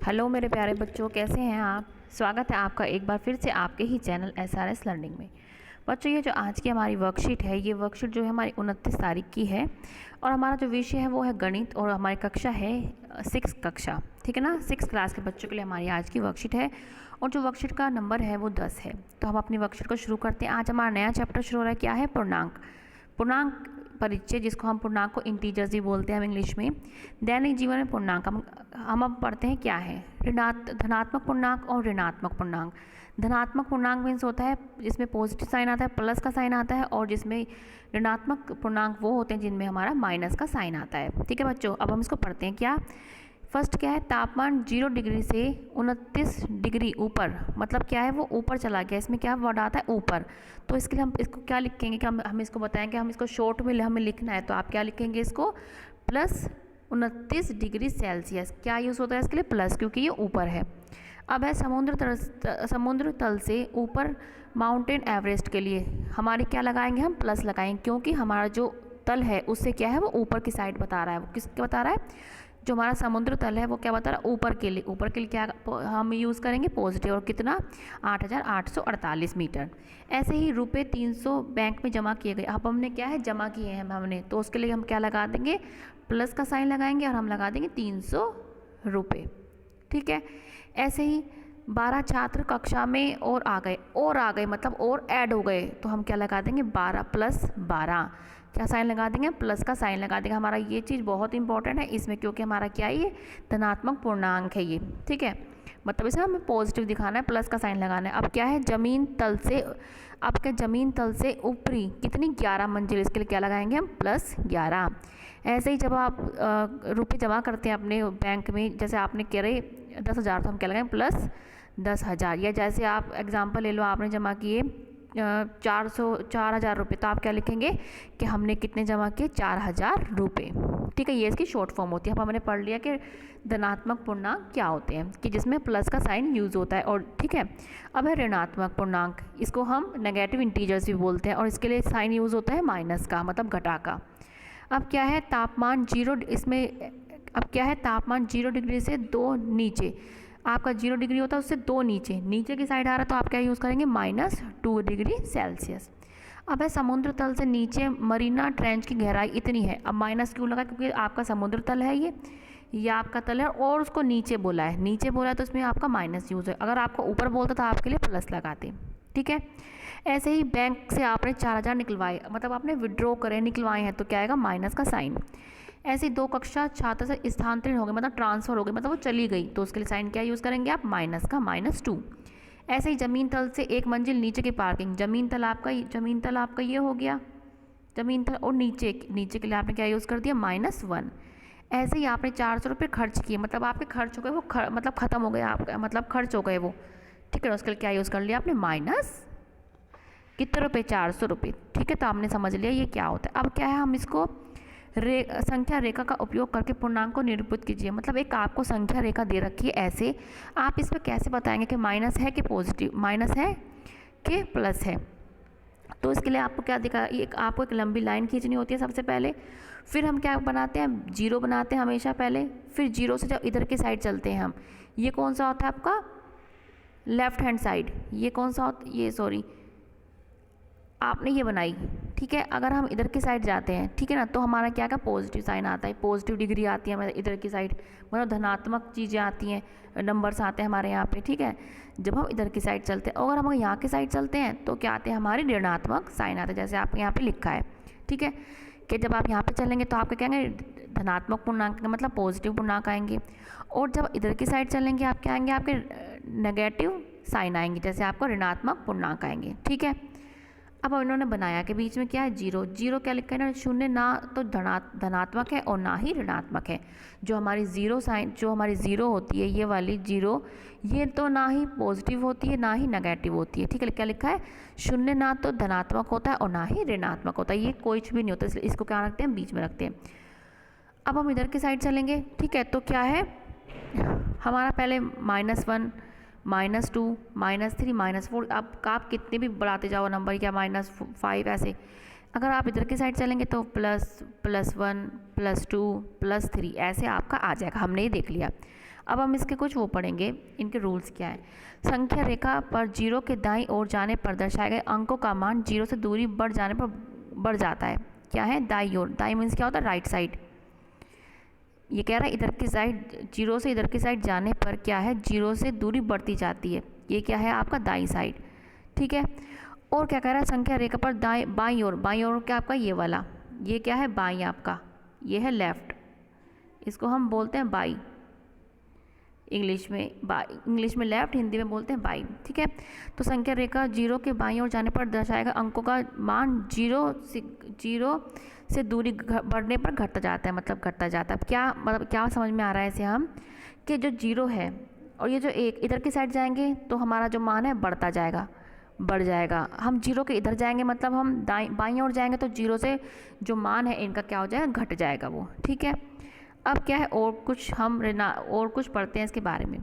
Hello मेरे प्यारे बच्चों, कैसे हैं आप। स्वागत है आपका एक बार फिर से आपके ही चैनल SRS लर्निंग में। बच्चों, ये जो आज की हमारी वर्कशीट है, ये वर्कशीट जो है हमारी 29 तारीख की है और हमारा जो विषय है वो है गणित और हमारी कक्षा है 6 कक्षा, ठीक है ना। 6 क्लास के बच्चों के लिए हमारी आज की वर्कशीट है और जो वर्कशीट का नंबर है वो 10 है। तो हम अपनी वर्कशीट को शुरू करते हैं। आज हमारा नया चैप्टर शुरू हो रहा है, क्या है, पूर्णांक। पूर्णांक परिचय, जिसको हम पूर्णांक को इंटीजर्स भी बोलते हैं हम इंग्लिश में। दैनिक जीवन में पूर्णांक हम अब पढ़ते हैं क्या है, धनात्मक पूर्णांक और ऋणात्मक पूर्णांक। धनात्मक पूर्णांक मीन्स होता है जिसमें पॉजिटिव साइन आता है, प्लस का साइन आता है, और जिसमें ऋणात्मक पूर्णांक वो होते हैं जिनमें हमारा माइनस का साइन आता है। ठीक है बच्चों, अब हम इसको पढ़ते हैं। क्या फर्स्ट क्या है, तापमान 0 डिग्री से 29 डिग्री ऊपर, मतलब क्या है, वो ऊपर चला गया। इसमें क्या वर्ड आता है, ऊपर। तो इसके लिए हम इसको क्या लिखेंगे कि हम इसको बताएंगे, हम इसको शॉर्ट में हमें लिखना है। तो आप क्या लिखेंगे इसको, प्लस 29 डिग्री सेल्सियस। क्या यूज़ होता है इसके लिए, प्लस, क्योंकि ये ऊपर है। अब है समुद्र तल से ऊपर माउंटेन एवरेस्ट के लिए हमारे क्या लगाएंगे, हम प्लस लगाएंगे, क्योंकि हमारा जो तल है उससे क्या है, वो ऊपर की साइड बता रहा है। वो किसके बता रहा है, जो हमारा समुद्र तल है वो क्या बता रहा है, ऊपर के लिए। ऊपर के लिए क्या हम यूज़ करेंगे, पॉजिटिव, और कितना, 8,848 मीटर। ऐसे ही रुपये 300 बैंक में जमा किए गए। अब हमने क्या है, जमा किए हैं हमने, तो उसके लिए हम क्या लगा देंगे, प्लस का साइन लगाएंगे और हम लगा देंगे 300 रुपये। ठीक है। ऐसे ही 12 छात्र कक्षा में और आ गए मतलब और ऐड हो गए, तो हम क्या लगा देंगे, 12 + 12, क्या साइन लगा देंगे, प्लस का साइन लगा देंगे। हमारा ये चीज़ बहुत इंपॉर्टेंट है इसमें, क्योंकि हमारा क्या है, ये धनात्मक पूर्णांक है ये। ठीक है, मतलब इसे हमें पॉजिटिव दिखाना है, प्लस का साइन लगाना है। अब क्या है, जमीन तल से ऊपरी कितनी, 11 मंजिल, इसके लिए क्या लगाएंगे हम, +11। ऐसे ही जब आप रुपये जमा करते हैं अपने बैंक में, जैसे आपने करे 10,000, तो हम क्या लगाएंगे, +10,000। या जैसे आप एग्जांपल ले लो, आपने जमा किए 4,000 रुपये, तो आप क्या लिखेंगे कि हमने कितने जमा किए, 4,000 रुपये। ठीक है, ये इसकी शॉर्ट फॉर्म होती है। अब हमने पढ़ लिया कि धनात्मक पूर्णांक क्या होते हैं, कि जिसमें प्लस का साइन यूज़ होता है। और ठीक है, अब है ऋणात्मक पूर्णांक, इसको हम नेगेटिव इंटीजर्स भी बोलते हैं, और इसके लिए साइन यूज़ होता है माइनस का, मतलब घटा का। अब क्या है, तापमान 0 डिग्री से 2 नीचे, आपका 0 डिग्री होता है उससे 2 नीचे की साइड आ रहा है, तो आप क्या यूज़ करेंगे, -2 डिग्री सेल्सियस। अब है समुद्र तल से नीचे मरीना ट्रेंच की गहराई इतनी है। अब माइनस क्यों लगा, क्योंकि आपका समुद्र तल है ये आपका तल है, और उसको नीचे बोला है, तो इसमें आपका माइनस यूज़ है। अगर आपको ऊपर बोलता तो आपके लिए प्लस लगाते। ठीक है। ऐसे ही बैंक से आपने 4,000 निकलवाए, मतलब आपने विड्रॉ करे, निकलवाए हैं, तो क्या आएगा, माइनस का साइन। ऐसे ही 2 कक्षा छात्र से स्थानांतरित हो गए, मतलब ट्रांसफ़र हो गए, मतलब वो चली गई, तो उसके लिए साइन क्या यूज़ करेंगे आप, माइनस का, -2। ऐसे ही ज़मीन तल से 1 मंजिल नीचे की पार्किंग, ज़मीन तल आपका ये हो गया, ज़मीन तल, और नीचे के लिए आपने क्या यूज़ कर दिया, -1। ऐसे ही आपने 400 रुपये खर्च किए, मतलब आपके खर्च हो गए वो, मतलब ख़त्म हो गया आपका, मतलब खर्च हो गए वो। ठीक है, उसके लिए क्या यूज़ कर लिया आपने, माइनस कितने रुपये, 400 रुपये। ठीक है, तो आपने समझ लिया ये क्या होता है। अब क्या है, हम इसको संख्या रेखा का उपयोग करके पूर्णांक को निरूपित कीजिए। मतलब एक आपको संख्या रेखा दे रखी है, ऐसे आप इस पर कैसे बताएंगे कि माइनस है कि पॉजिटिव, माइनस है कि प्लस है। तो इसके लिए आपको क्या दिखा, आपको एक लंबी लाइन खींचनी होती है सबसे पहले, फिर हम क्या बनाते हैं, 0 बनाते हैं हमेशा पहले, फिर 0 से जब इधर की साइड चलते हैं हम, ये कौन सा होता है आपका, लेफ्ट हैंड साइड, ये कौन सा होता, ये सॉरी आपने ये बनाई। ठीक है, अगर हम इधर की साइड जाते हैं, ठीक है ना, तो हमारा क्या का पॉजिटिव साइन आता है, पॉजिटिव डिग्री आती है हमारे इधर की साइड, मतलब धनात्मक चीज़ें आती हैं, नंबर्स आते हैं हमारे यहाँ पे। ठीक है, जब हम इधर की साइड चलते हैं, और अगर हम यहाँ की साइड चलते हैं तो क्या आते हैं, हमारे ऋणात्मक साइन आते हैं, जैसे आपके यहाँ पे लिखा है। ठीक है, कि जब आप यहाँ पे चलेंगे तो आपके क्या आएंगे, धनात्मक पूर्णांक, मतलब पॉजिटिव पूर्णांक आएंगे, और जब इधर की साइड चलेंगे आप क्या आएंगे, आपके नेगेटिव साइन आएंगे, जैसे आपको ऋणात्मक पूर्णांक आएंगे। ठीक है, अब इन्होंने बनाया कि बीच में क्या है, 0 क्या लिखा है ना, शून्य ना तो धनात्मक है और ना ही ऋणात्मक है। जो हमारी 0 साइन, जो हमारी 0 होती है, ये वाली 0, ये तो ना ही पॉजिटिव होती है ना ही नेगेटिव होती है। ठीक है, क्या लिखा है, शून्य ना तो धनात्मक होता है और ना ही ऋणात्मक होता है, ये कुछ भी नहीं होता, इसलिए इसको क्या रखते हैं, बीच में रखते हैं। अब हम इधर की साइड चलेंगे, ठीक है, तो क्या है हमारा, पहले -1, -2, -3, -4, अब आप कितने भी बढ़ाते जाओ नंबर, या -5, ऐसे। अगर आप इधर की साइड चलेंगे तो +1, +2, +3, ऐसे आपका आ जाएगा, हमने ये देख लिया। अब हम इसके कुछ वो पढ़ेंगे, इनके रूल्स क्या है। संख्या रेखा पर जीरो के दाईं ओर जाने पर दर्शाए गए अंकों का मान जीरो से दूरी बढ़ जाने पर बढ़ जाता है। क्या है? दाईं ओर। दाईं मीन्स क्या होता है? Right side. ये कह रहा है इधर की साइड, जीरो से इधर की साइड जाने पर क्या है, जीरो से दूरी बढ़ती जाती है। ये क्या है आपका? दाईं साइड। ठीक है। और क्या कह रहा है? संख्या रेखा पर दाएं बाईं ओर, बाईं ओर क्या आपका? ये वाला, ये क्या है? बाईं आपका, ये है लेफ्ट, इसको हम बोलते हैं बाई। इंग्लिश में लेफ्ट, हिंदी में बोलते हैं बाई। ठीक है। तो संख्या रेखा जीरो के बाईं ओर जाने पर दर्शाएगा अंकों का मान जीरो से दूरी बढ़ने पर घटता जाता है, मतलब घटता जाता है। क्या मतलब क्या समझ में आ रहा है इसे हम, कि जो जीरो है और ये जो एक इधर की साइड जाएंगे तो हमारा जो मान है बढ़ता जाएगा, बढ़ जाएगा। हम जीरो के इधर जाएंगे मतलब हम बाईं ओर जाएंगे तो जीरो से जो मान है इनका क्या हो जाएगा? घट जाएगा वो। ठीक है। अब क्या है, और कुछ पढ़ते हैं इसके बारे में।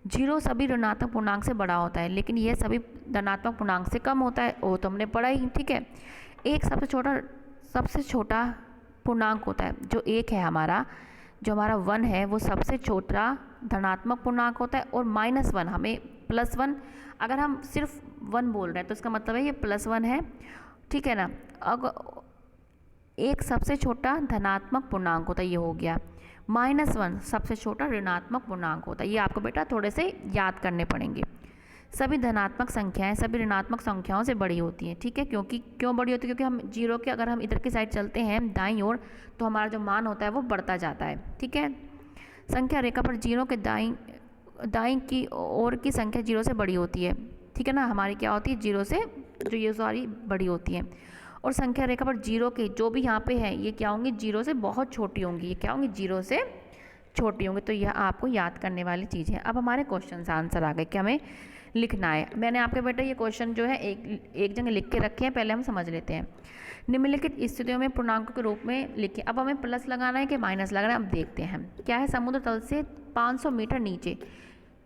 जीरो सभी ऋणात्मक पूर्णांक से बड़ा होता है, लेकिन यह सभी धनात्मक पूर्णांक से कम होता है, वो तो हमने पढ़ा ही। ठीक है। एक सबसे छोटा पूर्णांक होता है, जो एक है हमारा, जो हमारा 1 है, वो सबसे छोटा धनात्मक पूर्णांक होता है। और -1 हमें +1, अगर हम सिर्फ 1 बोल रहे हैं तो इसका मतलब है ये +1 है। ठीक है ना। अब एक सबसे छोटा धनात्मक पूर्णांक होता है, ये हो गया। -1 सबसे छोटा ऋणात्मक पूर्णांक होता है। ये आपको बेटा थोड़े से याद करने पड़ेंगे। सभी धनात्मक संख्याएं सभी ऋणात्मक संख्याओं से बड़ी होती हैं। ठीक है। क्यों बड़ी होती है? क्योंकि हम जीरो के अगर हम इधर की साइड चलते हैं दाईं ओर तो हमारा जो मान होता है वो बढ़ता जाता है। ठीक है। संख्या रेखा पर जीरो के दाईं की ओर की संख्या जीरो से बड़ी होती है। ठीक है ना। हमारी क्या होती है? जीरो से जो ये सारी बड़ी होती है। और संख्या रेखा पर जीरो के जो भी यहाँ पे है ये क्या होंगी? जीरो से बहुत छोटी होंगी। ये क्या होंगी? जीरो से छोटी होंगी। तो यह आपको याद करने वाली चीज़ है। अब हमारे क्वेश्चन आंसर आ गए कि हमें लिखना है। मैंने आपके बेटा ये क्वेश्चन जो है एक जगह लिख के रखे हैं, पहले हम समझ लेते हैं। निम्नलिखित स्थितियों में पूर्णांकों के रूप में लिखें। अब हमें प्लस लगाना है कि माइनस लगाना है, अब देखते हैं। क्या है? समुद्र तल से 500 मीटर नीचे।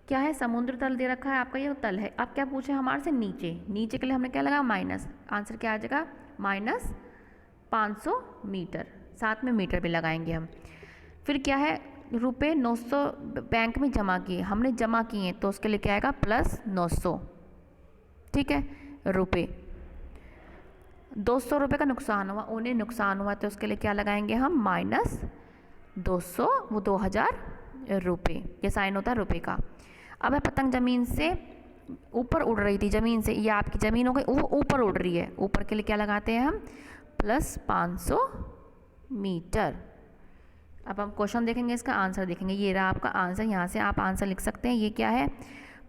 क्या है? समुद्र तल दे रखा है आपका, ये तल है। अब क्या पूछे हमारे से? नीचे के लिए हमने क्या लगाया? माइनस। आंसर क्या आ जाएगा? -500 मीटर। साथ में मीटर भी लगाएंगे हम। फिर क्या है? रुपये 900 बैंक में जमा किए, हमने जमा किए तो उसके लिए क्या आएगा? +900। ठीक है। रुपये 200 रुपये का नुकसान हुआ, उन्हें नुकसान हुआ तो उसके लिए क्या लगाएंगे हम? -200, वो 2000 रुपये। ये साइन होता है रुपये का। अब है पतंग ज़मीन से ऊपर उड़ रही थी, ज़मीन से, ये आपकी ज़मीन हो गई, वो ऊपर उड़ रही है। ऊपर के लिए क्या लगाते हैं हम? +500 मीटर। अब हम क्वेश्चन देखेंगे, इसका आंसर देखेंगे। ये रहा आपका आंसर, यहाँ से आप आंसर लिख सकते हैं। ये क्या है?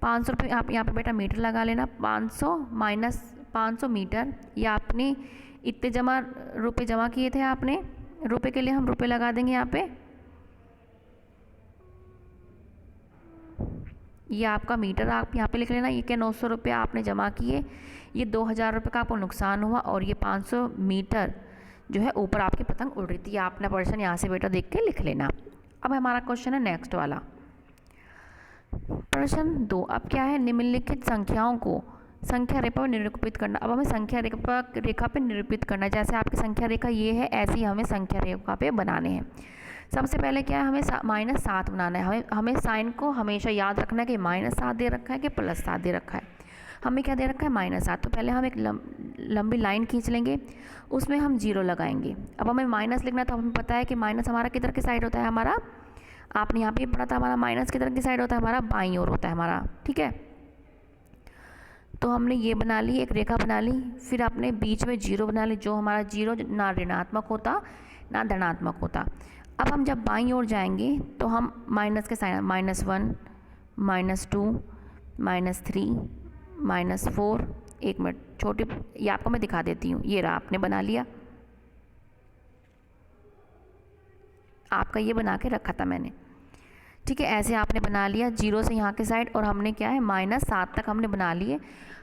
500 रुपये, आप यहाँ पे बेटा मीटर लगा लेना। 500 माइनस 500 मीटर, ये आपने इतने रुपये जमा किए थे आपने, रुपये के लिए हम रुपये लगा देंगे यहाँ पे। ये आपका मीटर आप यहाँ पे लिख लेना। ये क्या? 900 रुपये आपने जमा किए, ये 2000 रुपये का आपको नुकसान हुआ, और ये 500 मीटर जो है ऊपर आपकी पतंग उड़ रही थी। आपने प्रश्न यहाँ से बेटा देख के लिख लेना। अब हमारा क्वेश्चन है नेक्स्ट वाला, प्रश्न 2। अब क्या है? निम्नलिखित संख्याओं को संख्या रेखा पर निरूपित करना। अब हमें संख्या रेखा पे निरूपित करना है। जैसे आपकी संख्या रेखा ये है, ऐसे ही हमें संख्या रेखा पे बनाने हैं। सबसे पहले क्या है? हमें -7 बनाना है। हमें साइन को हमेशा याद रखना है कि -7 दे रखा है कि +7 दे रखा है। हमें क्या दे रखा है? -7। तो पहले हम एक लंबी लाइन खींच लेंगे, उसमें हम 0 लगाएंगे। अब हमें माइनस लिखना है तो हमें पता है कि माइनस हमारा किधर की साइड होता है? हमारा, आपने यहाँ पे पढ़ा था, हमारा माइनस किधर की साइड होता है? हमारा बाईं ओर होता है हमारा। ठीक है। तो हमने ये बना ली, एक रेखा बना ली। फिर आपने बीच में 0 बना ली, जो हमारा 0 ना ऋणात्मक होता ना धनात्मक होता। अब हम जब बाईं ओर जाएंगे तो हम माइनस के साइन, -1, -2, -3, -4। एक मिनट, छोटी ये आपको मैं दिखा देती हूँ। ये रहा, आपने बना लिया, आपका ये बना के रखा था मैंने। ठीक है। ऐसे आपने बना लिया 0 से यहाँ के साइड, और हमने क्या है? -7 तक हमने बना लिए।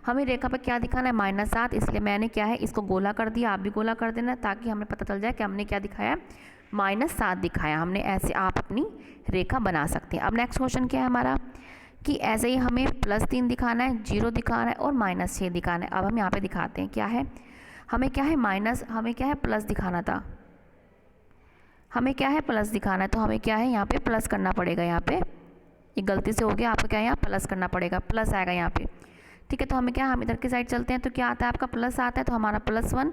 हमें रेखा पर क्या दिखाना है? -7, इसलिए मैंने क्या है? इसको गोला कर दिया। आप भी गोला कर देना ताकि हमें पता चल जाए कि हमने क्या दिखाया? -7 दिखाया हमने। ऐसे आप अपनी रेखा बना सकते हैं। अब नेक्स्ट क्वेश्चन क्या है हमारा, कि ऐसे ही हमें +3 दिखाना है, 0 दिखाना है और -6 दिखाना है। अब हम यहाँ पे दिखाते हैं क्या है। हमें क्या है? हमें क्या है? प्लस दिखाना था। हमें क्या है? प्लस दिखाना है, तो हमें क्या है? यहाँ पे प्लस करना पड़ेगा। यहाँ पे ये गलती से हो गया, आपको क्या है यहाँ प्लस करना पड़ेगा, प्लस आएगा यहाँ पे। ठीक है, तो हमें क्या, हम इधर की साइड चलते हैं तो क्या आता है आपका प्लस आता है, तो हमारा +1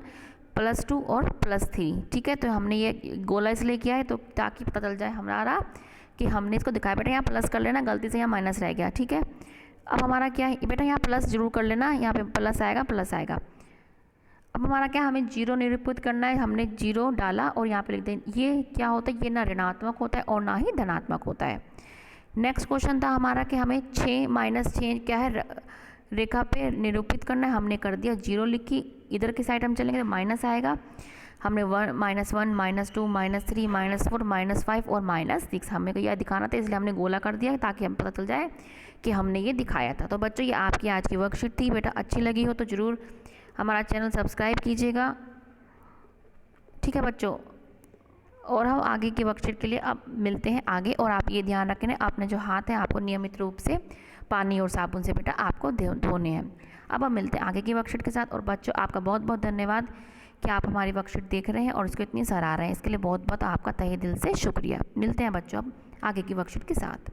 +2 और +3। ठीक है, तो हमने ये गोला इसलिए किया है तो ताकि पता चल जाए हमारा कि हमने इसको दिखाया। बेटा यहाँ प्लस कर लेना, गलती से यहाँ माइनस रह गया। ठीक है, अब हमारा क्या है बेटा, यहाँ प्लस जरूर कर लेना, यहाँ पे प्लस आएगा प्लस आएगा। अब हमारा क्या, हमें 0 निरूपित करना है, हमने 0 डाला और यहाँ पे लिख दें। ये क्या होता है, ये ना ऋणात्मक होता है और ना ही धनात्मक होता है। नेक्स्ट क्वेश्चन था हमारा कि हमें 6 - 6 क्या है रेखा पे निरूपित करना है, हमने कर दिया 0 लिखी। इधर की साइड हम चलेंगे तो माइनस आएगा, हमने 1 -1 -2 -3 -4 -5 और -6 हमें यह दिखाना था, इसलिए हमने गोला कर दिया ताकि हमें पता चल जाए कि हमने ये दिखाया था। तो बच्चों ये आपकी आज की वर्कशीट थी। बेटा अच्छी लगी हो तो ज़रूर हमारा चैनल सब्सक्राइब कीजिएगा। ठीक है बच्चों, और हम आगे की वर्कशीट के लिए अब मिलते हैं आगे। और आप ये ध्यान रखें अपने जो हाथ हैं आपको नियमित रूप से पानी और साबुन से बेटा आपको धोने हैं। अब हम मिलते हैं आगे की वर्कशीट के साथ। और बच्चों आपका बहुत बहुत धन्यवाद कि आप हमारी वर्कशीट देख रहे हैं और इसको इतनी सराह रहे हैं, इसके लिए बहुत बहुत आपका तहे दिल से शुक्रिया। मिलते हैं बच्चों अब आगे की वर्कशीट के साथ।